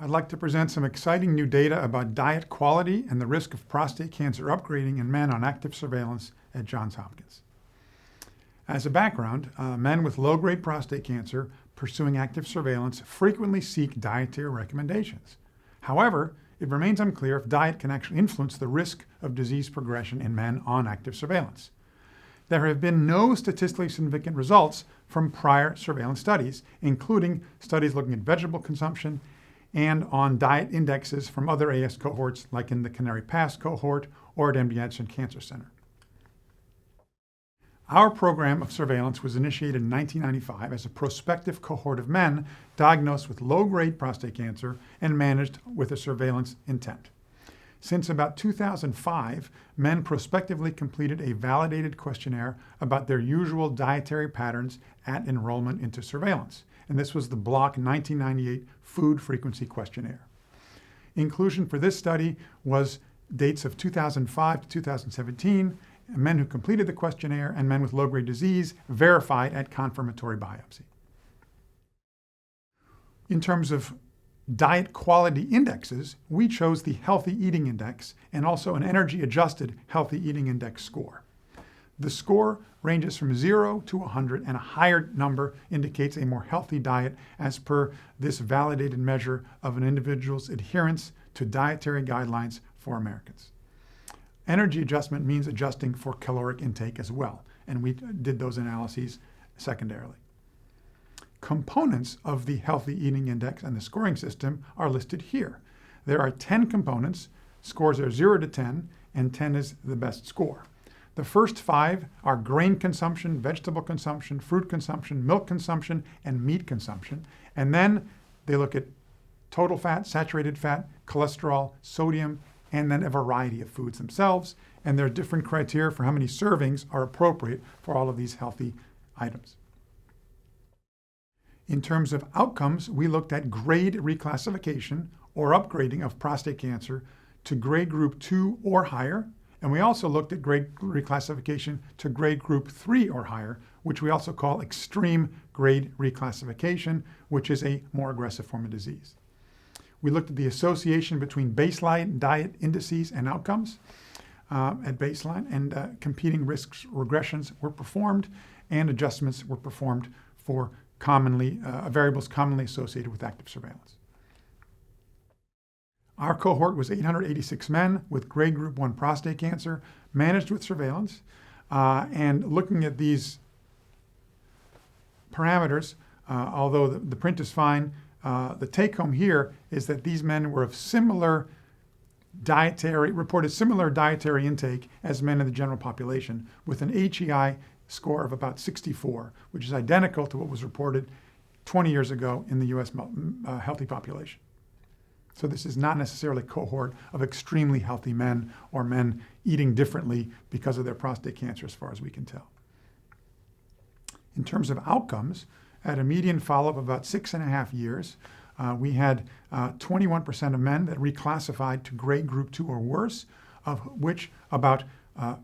I'd like to present some exciting new data about diet quality and the risk of prostate cancer upgrading in men on active surveillance at Johns Hopkins. As a background, men with low-grade prostate cancer pursuing active surveillance frequently seek dietary recommendations. However, it remains unclear if diet can actually influence the risk of disease progression in men on active surveillance. There have been no statistically significant results from prior surveillance studies, including studies looking at vegetable consumption and on diet indexes from other AS cohorts like in the Canary Pass cohort or at MD Anderson Cancer Center. Our program of surveillance was initiated in 1995 as a prospective cohort of men diagnosed with low-grade prostate cancer and managed with a surveillance intent. Since about 2005, men prospectively completed a validated questionnaire about their usual dietary patterns at enrollment into surveillance, and this was the Block 1998 Food Frequency Questionnaire. Inclusion for this study was dates of 2005 to 2017, men who completed the questionnaire and men with low-grade disease verified at confirmatory biopsy. In terms of diet quality indexes, we chose the Healthy Eating Index and also an energy-adjusted Healthy Eating Index score. The score ranges from 0 to 100, and a higher number indicates a more healthy diet as per this validated measure of an individual's adherence to dietary guidelines for Americans. Energy adjustment means adjusting for caloric intake as well, and we did those analyses secondarily. Components of the Healthy Eating Index and the scoring system are listed here. There are 10 components. Scores are 0 to 10, and 10 is the best score. The first 5 are grain consumption, vegetable consumption, fruit consumption, milk consumption, and meat consumption. And then they look at total fat, saturated fat, cholesterol, sodium, and then a variety of foods themselves. And there are different criteria for how many servings are appropriate for all of these healthy items. In terms of outcomes, we looked at grade reclassification or upgrading of prostate cancer to grade group 2 or higher. And we also looked at grade reclassification to grade group 3 or higher, which we also call extreme grade reclassification, which is a more aggressive form of disease. We looked at the association between baseline diet indices and outcomes at baseline, and competing risks regressions were performed, and adjustments were performed for variables commonly associated with active surveillance. Our cohort was 886 men with grade group 1 prostate cancer, managed with surveillance, and looking at these parameters, although the print is fine, the take-home here is that these men were of reported similar dietary intake as men in the general population, with an HEI score of about 64, which is identical to what was reported 20 years ago in the U.S. healthy population. So this is not necessarily a cohort of extremely healthy men or men eating differently because of their prostate cancer, as far as we can tell. In terms of outcomes, at a median follow-up of about 6.5 years, we had 21% of men that reclassified to grade group 2 or worse, of which about 6%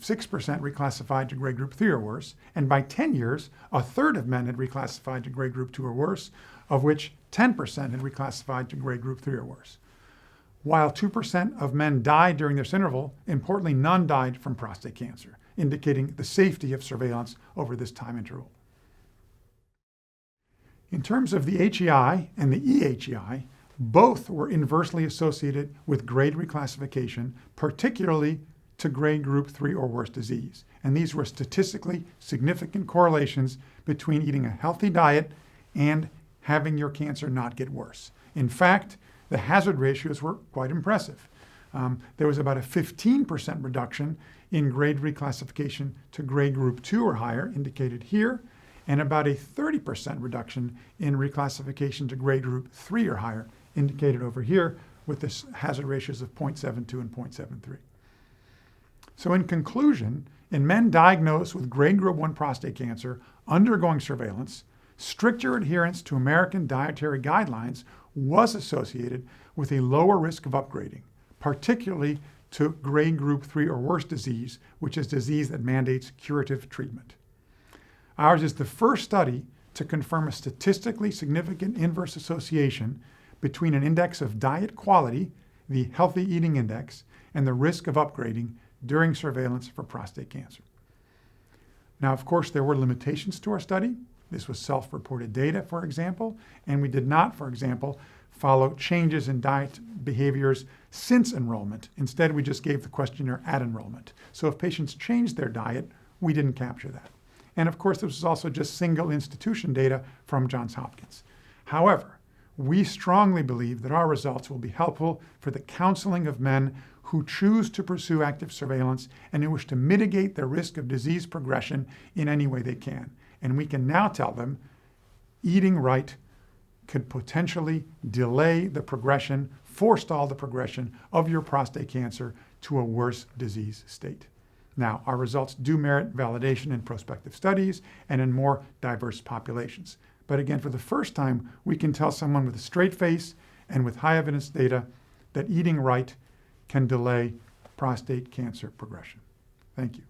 reclassified to grade group 3 or worse. And by 10 years, a third of men had reclassified to grade group 2 or worse, of which 10% had reclassified to grade group 3 or worse. While 2% of men died during this interval, importantly, none died from prostate cancer, indicating the safety of surveillance over this time interval. In terms of the HEI and the EHEI, both were inversely associated with grade reclassification, particularly to grade group 3 or worse disease. And these were statistically significant correlations between eating a healthy diet and having your cancer not get worse. In fact, the hazard ratios were quite impressive. There was about a 15% reduction in grade reclassification to grade group 2 or higher, indicated here, and about a 30% reduction in reclassification to grade group 3 or higher, indicated over here, with this hazard ratios of 0.72 and 0.73. So in conclusion, in men diagnosed with grade group 1 prostate cancer undergoing surveillance, stricter adherence to American dietary guidelines was associated with a lower risk of upgrading, particularly to grade group 3 or worse disease, which is disease that mandates curative treatment. Ours is the first study to confirm a statistically significant inverse association between an index of diet quality, the healthy eating index, and the risk of upgrading during surveillance for prostate cancer. Now, of course, there were limitations to our study. This was self-reported data, for example, and we did not, for example, follow changes in diet behaviors since enrollment. Instead, we just gave the questionnaire at enrollment. So if patients changed their diet, we didn't capture that. And of course, this was also just single institution data from Johns Hopkins. However, we strongly believe that our results will be helpful for the counseling of men who choose to pursue active surveillance and who wish to mitigate the risk of disease progression in any way they can. And we can now tell them eating right could potentially delay the progression, forestall the progression of your prostate cancer to a worse disease state. Now, our results do merit validation in prospective studies and in more diverse populations. But again, for the first time, we can tell someone with a straight face and with high evidence data that eating right can delay prostate cancer progression. Thank you.